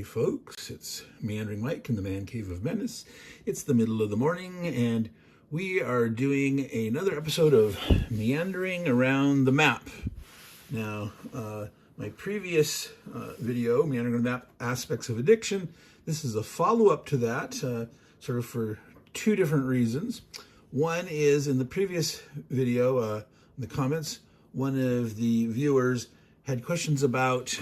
folks, it's Meandering Mike in the Man Cave of Menace. It's the middle of the morning and we are doing another episode of Meandering Around the Map. Now, my previous video, Meandering Around the Map, Aspects of Addiction, this is a follow-up to that, sort of for two different reasons. One is in the previous video, in the comments, one of the viewers had questions about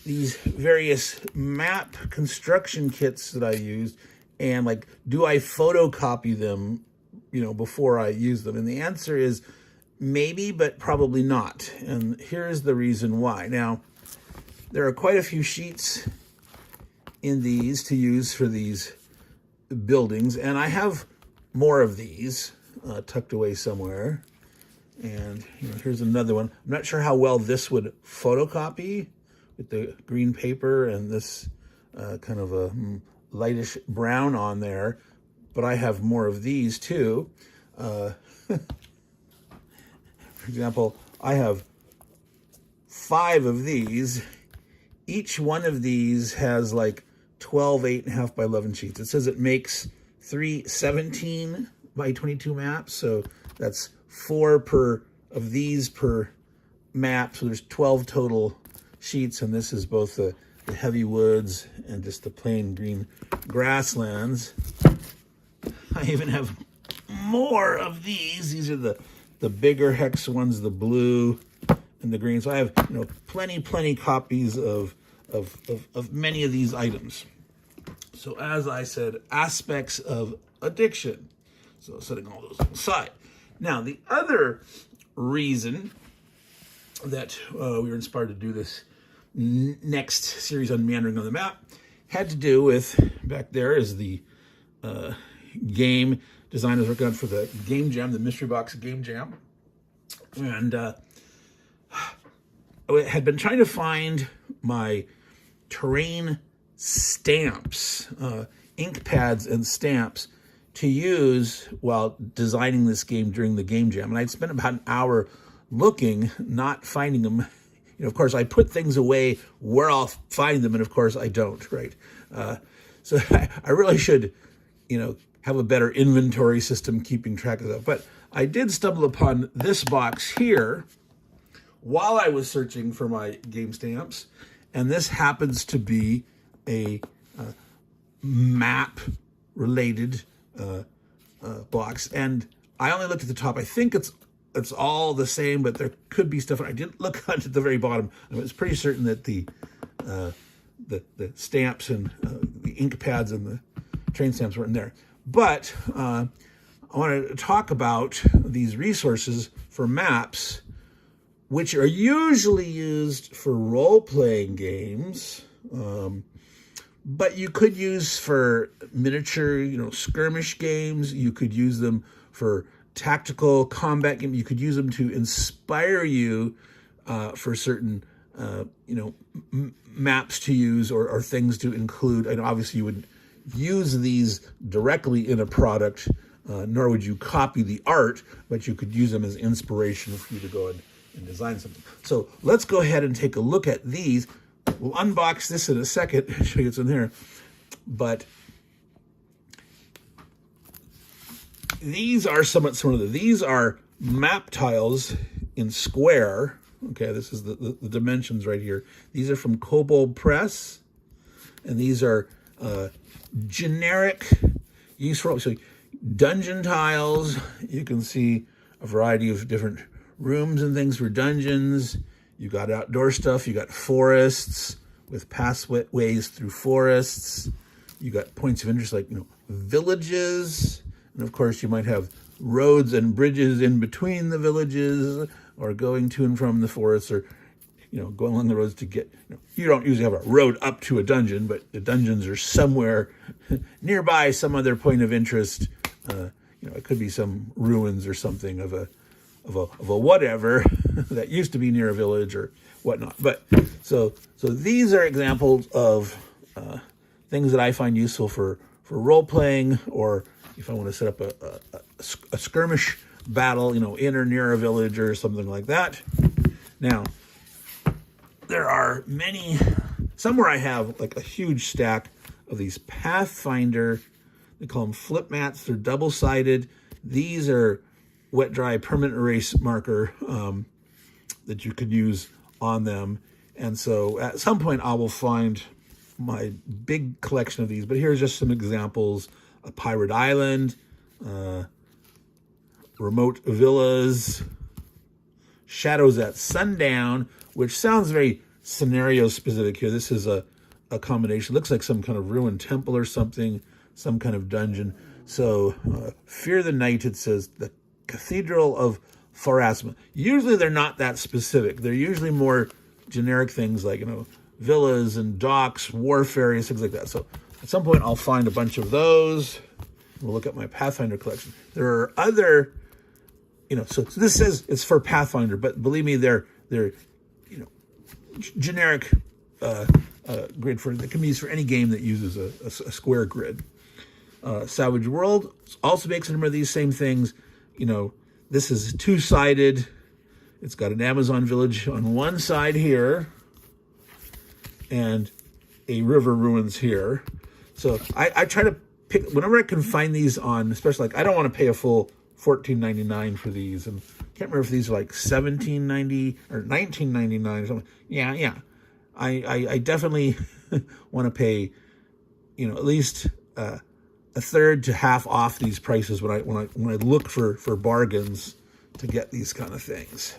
these various map construction kits that I used, and like, do I photocopy them, before I use them? And the answer is maybe, but probably not. And here's the reason why. Now, there are quite a few sheets in these to use for these buildings, and I have more of these tucked away somewhere. And here's another one. I'm not sure how well this would photocopy with the green paper and this kind of a lightish brown on there, but I have more of these too. For example, I have 5 of these. Each one of these has like 12 8.5 by 11 sheets. It says it makes 3 17 by 22 maps, so that's 4 per of these per map, so there's 12 total sheets, and this is both the heavy woods and just the plain green grasslands. I even have more of these. These are the bigger hex ones, the blue and the green. So I have plenty copies of many of these items. So as I said, aspects of addiction. So setting all those aside. Now, the other reason that we were inspired to do this next series on Meandering on the Map had to do with, back there is the game designers working on for the Game Jam, the Mystery Box Game Jam. And I had been trying to find my terrain stamps, ink pads and stamps to use while designing this game during the Game Jam. And I'd spent about an hour looking, not finding them. Of course, I put things away where I'll find them, and of course I don't, right? So I really should, have a better inventory system keeping track of that. But I did stumble upon this box here while I was searching for my game stamps, and this happens to be a map-related box. And I only looked at the top. I think it's all the same, but there could be stuff. I didn't look at the very bottom. I was pretty certain that the stamps and the ink pads and the train stamps weren't in there. But I want to talk about these resources for maps, which are usually used for role-playing games, but you could use for miniature, skirmish games. You could use them for tactical combat game. You could use them to inspire you for certain, maps to use or things to include. And obviously you wouldn't use these directly in a product, nor would you copy the art, but you could use them as inspiration for you to go and design something. So let's go ahead and take a look at these. We'll unbox this in a second, show you what's in there. But these are somewhat similar. These are map tiles in square. Okay, this is the dimensions right here. These are from Kobold Press, and these are generic use for so dungeon tiles. You can see a variety of different rooms and things for dungeons. You got outdoor stuff. You got forests with pathways through forests. You got points of interest like villages. And of course, you might have roads and bridges in between the villages, or going to and from the forests, or going along the roads to get. You don't usually have a road up to a dungeon, but the dungeons are somewhere nearby, some other point of interest. It could be some ruins or something of a whatever that used to be near a village or whatnot. But so these are examples of things that I find useful for role playing, or if I want to set up a skirmish battle, in or near a village or something like that. Now, there are many somewhere I have like a huge stack of these Pathfinder, they call them flip mats. They're double-sided. These are wet dry permanent erase marker that you could use on them. And so at some point I will find my big collection of these, but here's just some examples: a pirate island, remote villas, shadows at sundown, which sounds very scenario specific here. This is a combination. Looks like some kind of ruined temple or something, some kind of dungeon. So Fear the Night, it says the Cathedral of Pharasma. Usually they're not that specific. They're usually more generic things like, villas and docks, warfare, things like that. So at some point I'll find a bunch of those. We'll look at my Pathfinder collection. There are other, so this says it's for Pathfinder, but believe me, they're generic grid that can be used for any game that uses a square grid. Savage World also makes a number of these same things. This is two-sided. It's got an Amazon village on one side here and a river ruins here. So I try to pick, whenever I can find these on, especially I don't want to pay a full $14.99 for these. And I can't remember if these are like $17.90 or $19.99 or something. Yeah. I definitely want to pay, at least a third to half off these prices when I look for bargains to get these kind of things.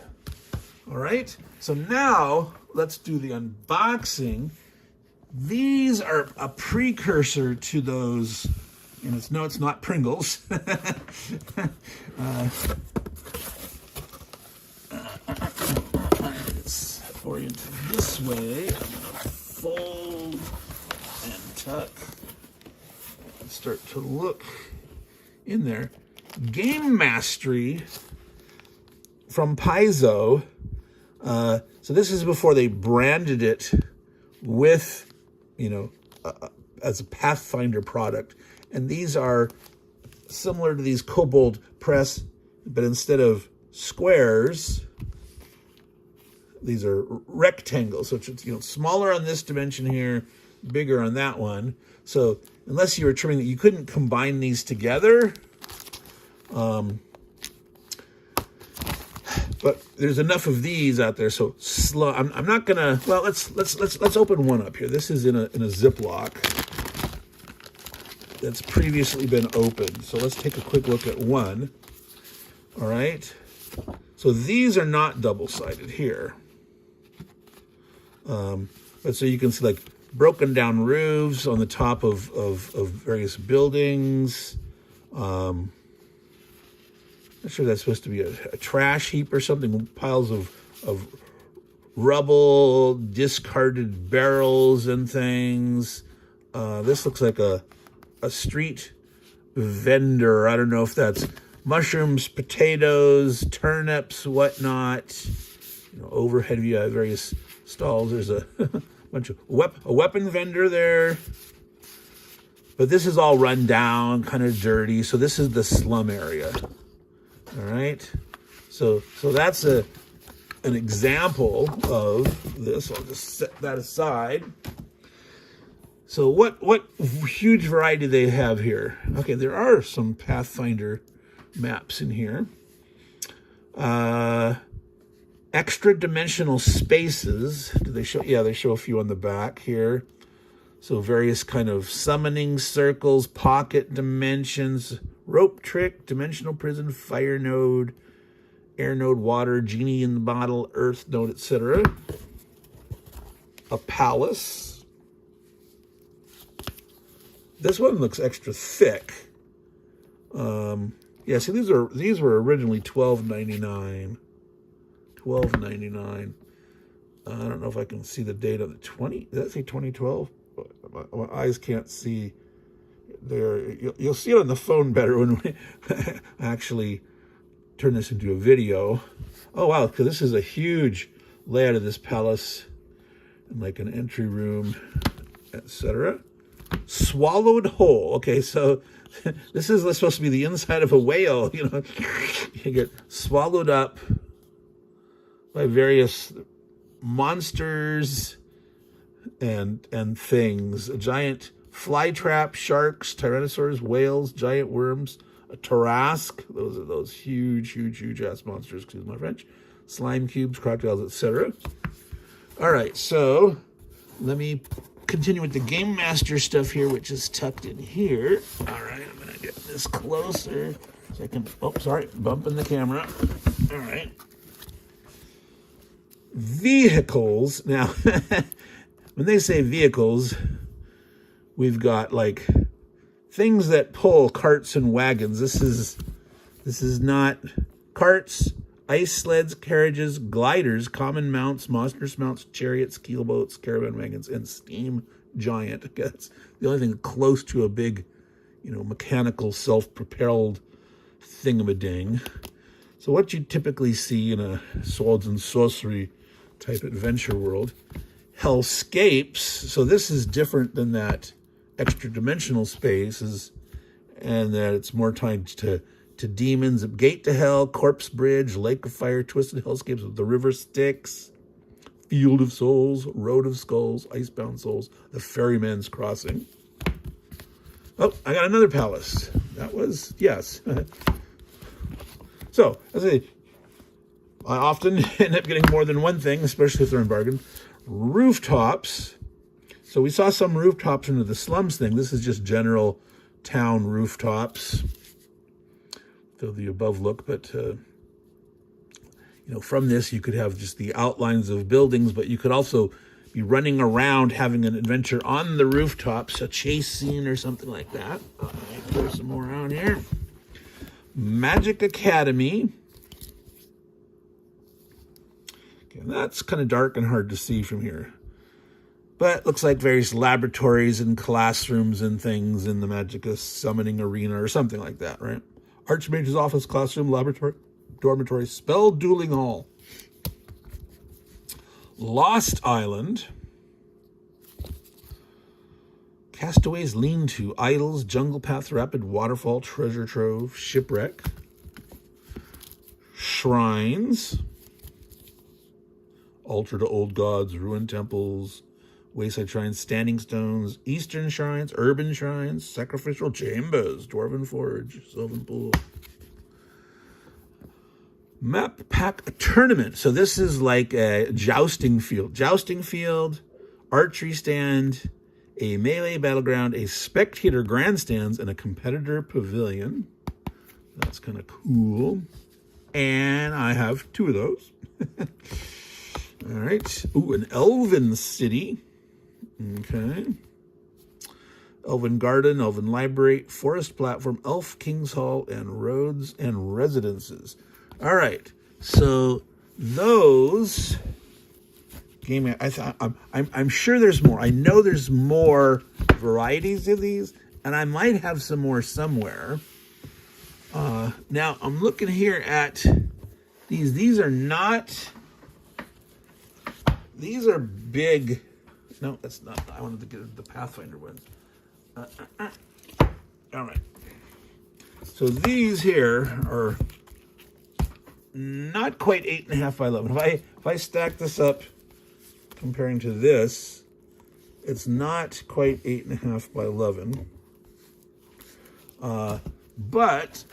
All right. So now let's do the unboxing. These are a precursor to those. It's not Pringles. It's oriented this way. I'm gonna fold and tuck and start to look in there. Game Mastery from Paizo. So this is before they branded it with, as a Pathfinder product. And these are similar to these Kobold Press, but instead of squares, these are rectangles. So it's smaller on this dimension here, bigger on that one. So unless you were trimming that, you couldn't combine these together. But there's enough of these out there, so slow. I'm not gonna. Well, let's open one up here. This is in a Ziploc that's previously been opened. So let's take a quick look at one. All right. So these are not double-sided here. But so you can see broken down roofs on the top of various buildings. Not sure that's supposed to be a trash heap or something. Piles of rubble, discarded barrels and things. This looks like a street vendor. I don't know if that's mushrooms, potatoes, turnips, whatnot. Overhead view of various stalls. There's a bunch of a weapon vendor there. But this is all run down, kind of dirty. So this is the slum area. All right. So that's an example of this. I'll just set that aside. So what huge variety they have here. Okay, there are some Pathfinder maps in here. Extra dimensional spaces. Do they show? Yeah, they show a few on the back here. So various kind of summoning circles, pocket dimensions, rope trick, dimensional prison, fire node, air node, water, genie in the bottle, earth node, etc. A palace. This one looks extra thick. Yeah, see, these were originally $12.99. $12.99. I don't know if I can see the date on the 20. Did that say 2012? My eyes can't see there. You'll see it on the phone better when we actually turn this into a video. Oh wow, because this is a huge layout of this palace, and like an entry room, etc. Swallowed whole. Okay, so this is supposed to be the inside of a whale. You get swallowed up by various monsters and things. A giant fly trap, sharks, tyrannosaurs, whales, giant worms, a Tarrasque. Those are those huge ass monsters, excuse my French. Slime cubes, crocodiles, etc. All right, so let me continue with the Game Master stuff here, which is tucked in here. All right, I'm going to get this closer so I can, oh, sorry, bumping the camera. All right. Vehicles. Now, when they say vehicles, we've got like things that pull carts and wagons. This is not carts, ice sleds, carriages, gliders, common mounts, monstrous mounts, chariots, keelboats, caravan wagons, and steam giant. That's the only thing close to a big, mechanical, self-propelled thingamading. So what you typically see in a swords and sorcery type adventure world, hellscapes. So this is different than that extra dimensional space, and that it's more tied to demons. A gate to hell, corpse bridge, lake of fire, twisted hellscapes with the river Styx, field of souls, road of skulls, icebound souls, the ferryman's crossing. Oh, I got another palace. That was, yes. So, as I often end up getting more than one thing, especially if they're in bargain. Rooftops. So we saw some rooftops into the slums thing. This is just general town rooftops. So the above look, but from this you could have just the outlines of buildings, but you could also be running around having an adventure on the rooftops, a chase scene or something like that. All right, throw some more around here. Magic Academy. Okay, that's kind of dark and hard to see from here. But looks like various laboratories and classrooms and things in the Magicka summoning arena or something like that, right? Archmage's office, classroom, laboratory, dormitory, spell dueling hall. Lost Island. Castaways lean-to, idols, jungle path, rapid waterfall, treasure trove, shipwreck. Shrines. Altar to old gods, ruined temples, wayside shrines, standing stones, eastern shrines, urban shrines, sacrificial chambers, dwarven forge, sylvan pool. Map pack tournament. So this is like a jousting field. Jousting field, archery stand, a melee battleground, a spectator grandstands, and a competitor pavilion. That's kind of cool. And I have two of those. All right. Ooh, an elven city. Okay. Elven garden, elven library, forest platform, elf king's hall, and roads and residences. All right. So those game, I'm sure there's more. I know there's more varieties of these, and I might have some more somewhere. Now I'm looking here at these. These are not. These are big. No, that's not. I wanted to get the Pathfinder ones. All right. So these here are not quite 8.5 by 11. If I stack this up, comparing to this, it's not quite 8.5 by 11. But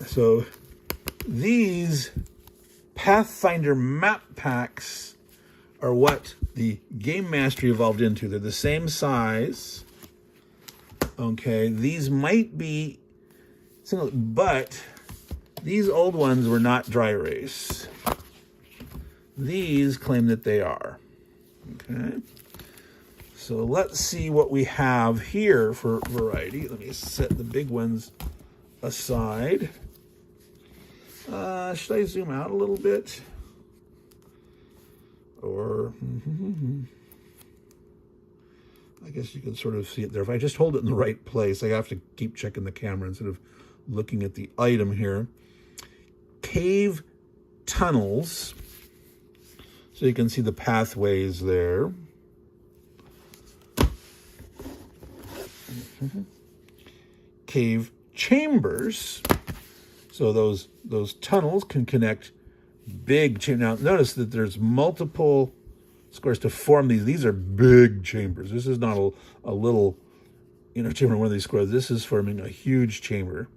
so these Pathfinder map packs are what the Game Master evolved into. They're the same size. Okay, these might be similar, but these old ones were not dry erase. These claim that they are. Okay, so let's see what we have here for variety. Let me set the big ones aside. Should I zoom out a little bit? Or, I guess you can sort of see it there. If I just hold it in the right place, I have to keep checking the camera instead of looking at the item here. Cave tunnels. So you can see the pathways there. Cave chambers. So those tunnels can connect big chamber. Now, notice that there's multiple squares to form these. These are big chambers. This is not a little, chamber in one of these squares. This is forming a huge chamber.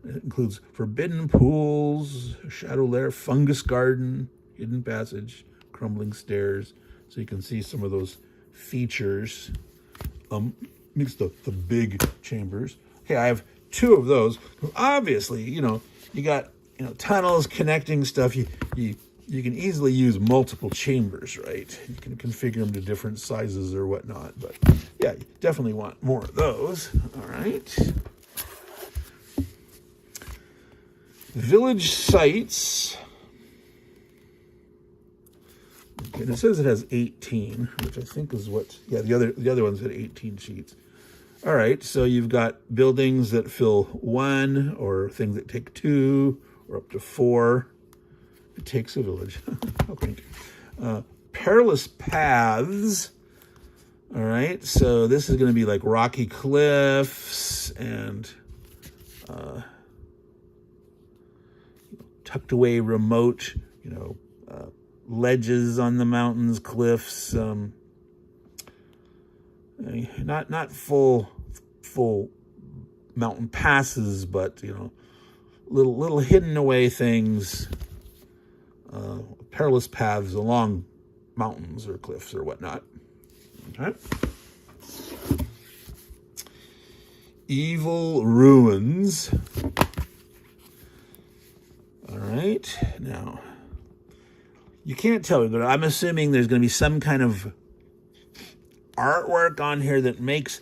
It includes forbidden pools, shadow lair, fungus garden, hidden passage, crumbling stairs. So you can see some of those features. Makes the big chambers. Okay, I have 2 of those. Obviously, you got tunnels connecting stuff. You can easily use multiple chambers, right? You can configure them to different sizes or whatnot. But yeah, you definitely want more of those. All right. Village sites. Okay, and it says it has 18, which I think is the other ones had 18 sheets. All right, so you've got buildings that fill 1, or things that take 2, or up to 4. It takes a village. Okay. Perilous paths. All right, so this is going to be like rocky cliffs and tucked away, remote, ledges on the mountains, cliffs. Not full mountain passes, but little hidden away things, perilous paths along mountains or cliffs or whatnot. Okay. Evil ruins. All right. Now, you can't tell me, but I'm assuming there's going to be some kind of artwork on here that makes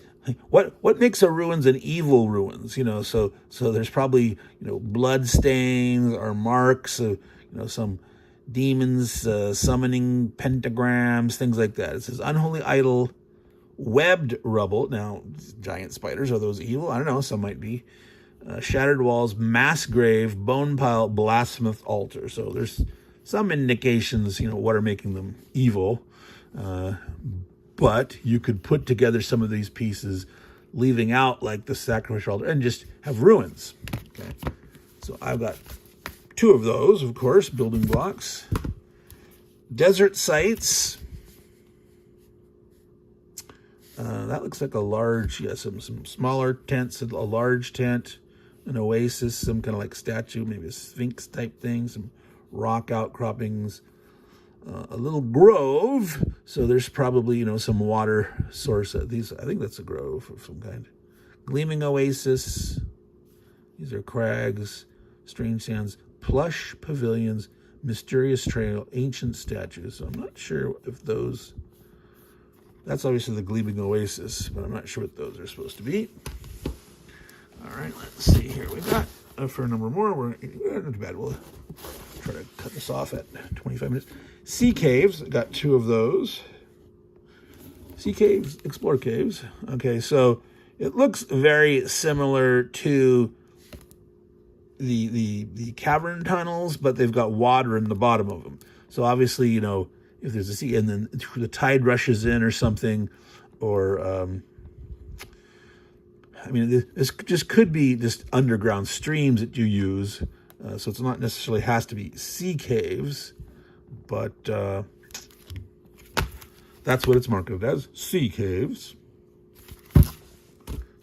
what makes a ruins an evil ruins. So there's probably blood stains or marks of some demons summoning pentagrams, things like that. It says unholy idol, webbed rubble. Now, giant spiders, are those evil? I don't know. Some might be. Shattered walls, mass grave, bone pile, blasphemous altar. So there's some indications, what are making them evil. But you could put together some of these pieces, leaving out like the sacrificial altar, and just have ruins. Okay. So I've got 2 of those, of course, building blocks. Desert sites. That looks like a large, some smaller tents, a large tent, an oasis, some kind of like statue, maybe a sphinx type thing, some rock outcroppings, a little grove. So there's probably, some water source. I think that's a grove of some kind. Gleaming oasis. These are crags, strange sands, plush pavilions, mysterious trail, ancient statues. So I'm not sure if those... That's obviously the Gleaming Oasis, but I'm not sure what those are supposed to be. All right, let's see here. We got a fair number more. We're not too bad. We'll try to cut this off at 25 minutes. Sea caves, got 2 of those. Sea caves, explore caves. Okay, so it looks very similar to the cavern tunnels, but they've got water in the bottom of them. So obviously, if there's a sea and then the tide rushes in or something, or this just could be just underground streams that you use. So it's not necessarily has to be sea caves, but that's what it's marketed as, sea caves.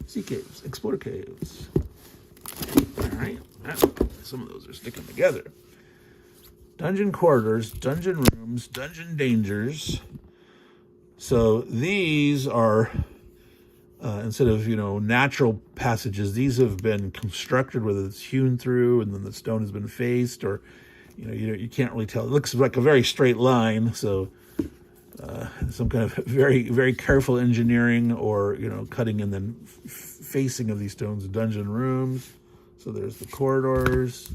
Sea caves, explore caves. All right, some of those are sticking together. Dungeon corridors, dungeon rooms, dungeon dangers. So these are, instead of, natural passages, these have been constructed, whether it's hewn through and then the stone has been faced, or, you can't really tell. It looks like a very straight line. So some kind of very, very careful engineering or, cutting and then facing of these stones, dungeon rooms. So there's the corridors.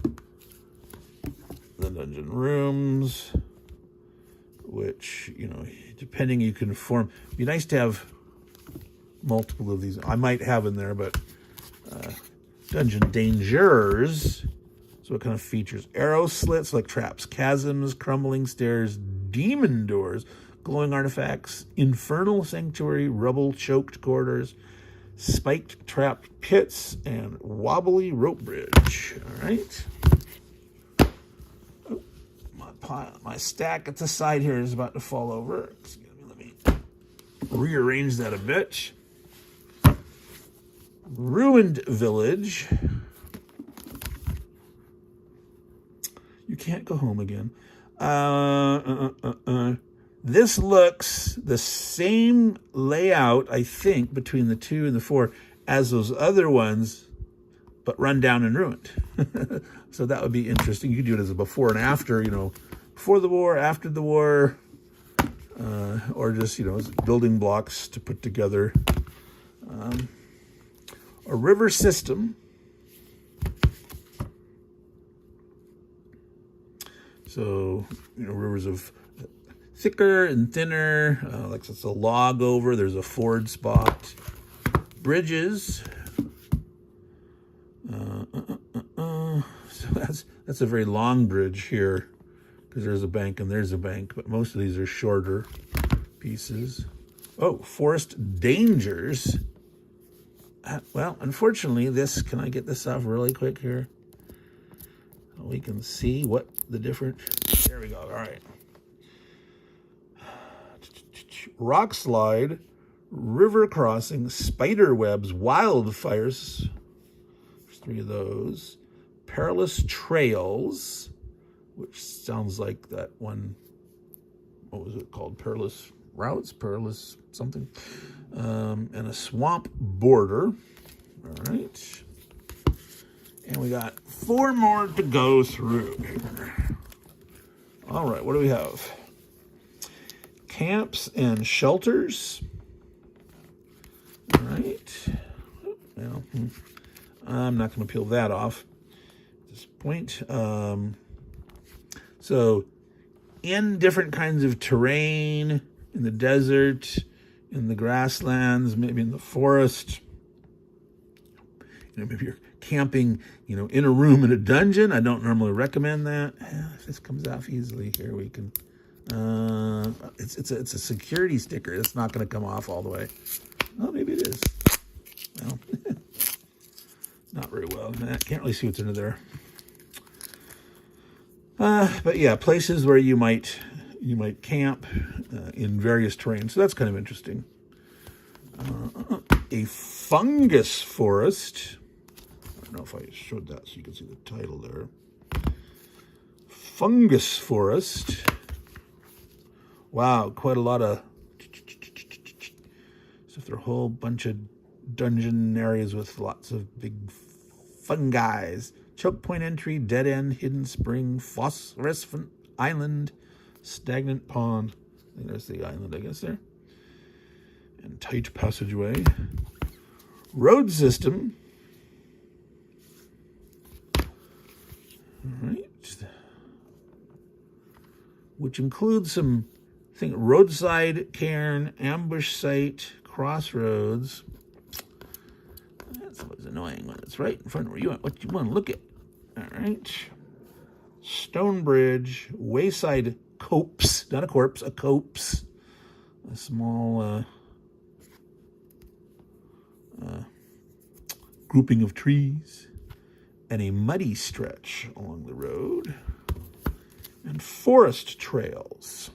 The dungeon rooms, which, depending, you can form. It'd be nice to have multiple of these. I might have in there, but dungeon dangers. So what kind of features? Arrow slits like traps, chasms, crumbling stairs, demon doors, glowing artifacts, infernal sanctuary, rubble choked corridors, spiked trap pits, and wobbly rope bridge. All right. Oh, my stack at the side here is about to fall over. Excuse me, let me rearrange that a bit. Ruined Village. You can't go home again. This looks the same layout, I think, between the 2 and the 4 as those other ones, but run down and ruined. So that would be interesting. You could do it as a before and after, before the war, after the war, or just, as building blocks to put together. A river system. So, rivers of thicker and thinner, like it's a log over, there's a ford spot. Bridges. So that's a very long bridge here, because there's a bank and there's a bank, but most of these are shorter pieces. Oh, forest dangers. Well, unfortunately, can I get this off really quick here? So we can see what the different, there we go, all right. Rock slide, river crossing, spider webs, wildfires. There's 3 of those. Perilous trails, which sounds like that one, what was it called? Perilous routes, perilous something. And a swamp border. All right. And we got 4 more to go through here. All right, what do we have? Camps and shelters. All right. Well, I'm not going to peel that off at this point. So, in different kinds of terrain, in the desert, in the grasslands, maybe in the forest, maybe you're camping, in a room in a dungeon. I don't normally recommend that. If this comes off easily here, we can. It's a security sticker. It's not going to come off all the way. Oh, maybe it is. Well, not very well. I can't really see what's under there. But yeah, places where you might camp in various terrains. So that's kind of interesting. A fungus forest. I don't know if I showed that so you can see the title there. Fungus forest. Wow, quite a lot of. So there are a whole bunch of dungeon areas with lots of big fungi. Choke point entry, dead end, hidden spring, phosphorescent island, stagnant pond. I think there's the island, I guess, there. And tight passageway. Road system. All right. Which includes some roadside cairn, ambush site, crossroads. That's what's annoying when it's right in front of what you want to look at. All right. Stone bridge, wayside copse, not a corpse, a copse. A small grouping of trees. And a muddy stretch along the road. And forest trails.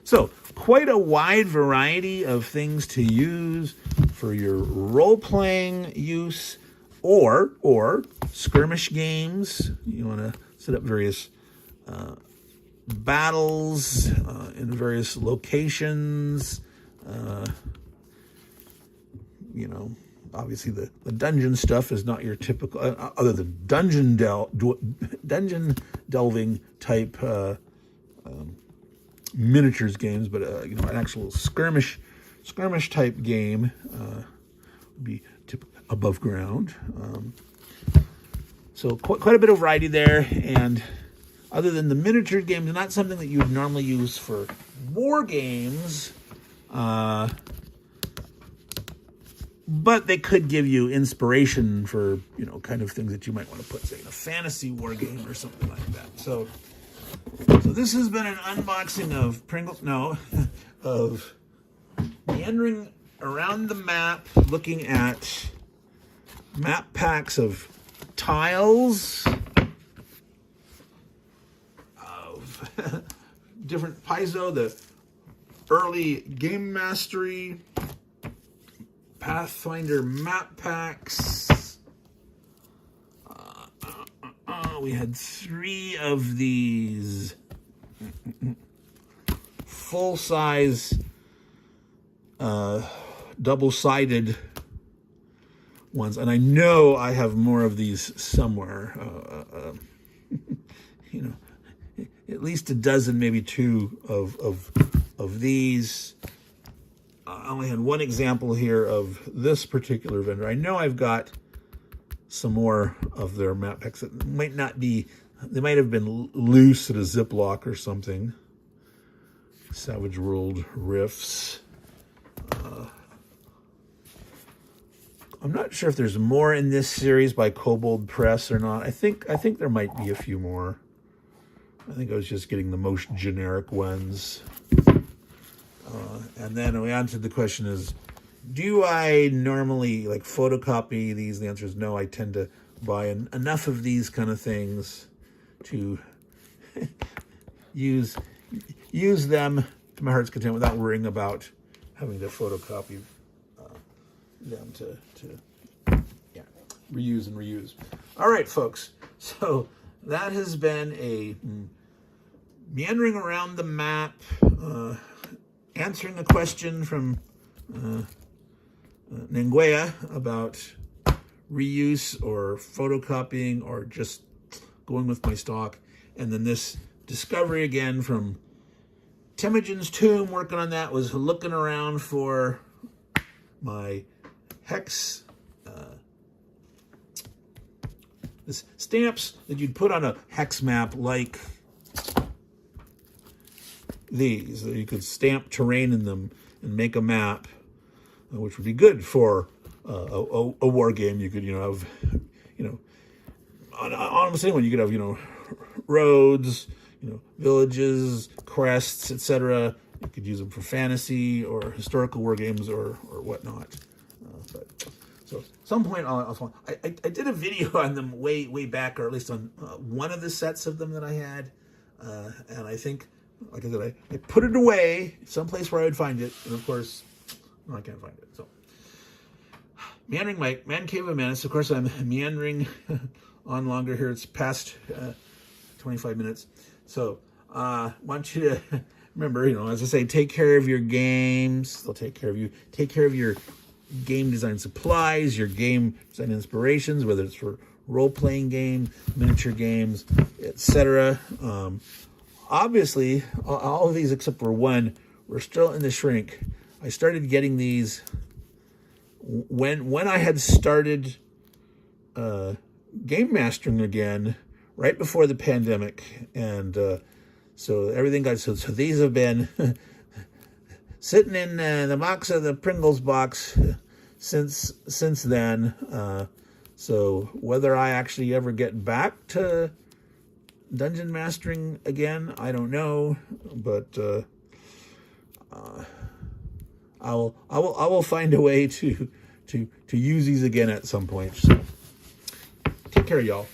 So, quite a wide variety of things to use for your role-playing use or skirmish games. You want to set up various battles in various locations. Obviously the dungeon stuff is not your typical, other than dungeon delving type miniatures games, but an actual skirmish type game would be above ground. So quite a bit of variety there, and other than the miniature games, not something that you would normally use for war games. But they could give you inspiration for, kind of things that you might want to put, say, in a fantasy war game or something like that. So this has been an unboxing of Meandering Around the Map, looking at map packs of tiles, of different Paizo, the early game mastery, Pathfinder map packs. We had 3 of these full-size, double-sided ones, and I know I have more of these somewhere. You know, at least a dozen, maybe 2 of these. I only had 1 example here of this particular vendor. I know I've got some more of their map packs that might not be, they might have been loose at a Ziploc or something. Savage World Riffs. I'm not sure if there's more in this series by Kobold Press or not. I think there might be a few more. I think I was just getting the most generic ones. And then we answered the question is, do I normally like photocopy these? The answer is no. I tend to buy enough of these kind of things to use them to my heart's content without worrying about having to photocopy them to reuse and reuse. All right, folks. So that has been a meandering around the map, answering a question from Nanguea about reuse or photocopying or just going with my stock. And then this discovery again from Temujin's Tomb, working on that, was looking around for my hex stamps that you'd put on a hex map like these, that you could stamp terrain in them and make a map, which would be good for a war game. You could, have, on almost anyone, you could have, roads, villages, crests, etc. You could use them for fantasy or historical war games or whatnot. So at some point, I did a video on them way back, or at least on one of the sets of them that I had, and I think, like I said, I put it away someplace where I would find it, and of course, I can't find it. So, Meandering Mike, Man Cave of Menace. Of course, I'm meandering on longer here. It's past 25 minutes. So, I want you to remember, as I say, take care of your games. They'll take care of you. Take care of your game design supplies, your game design inspirations, whether it's for role-playing games, miniature games, etc. Obviously, all of these except for one were still in the shrink. I started getting these when I had started game mastering again, right before the pandemic, and so everything got so these have been sitting in the box of the Pringles box since then. So whether I actually ever get back to dungeon mastering again, I don't know, but I will find a way to use these again at some point. So take care, y'all.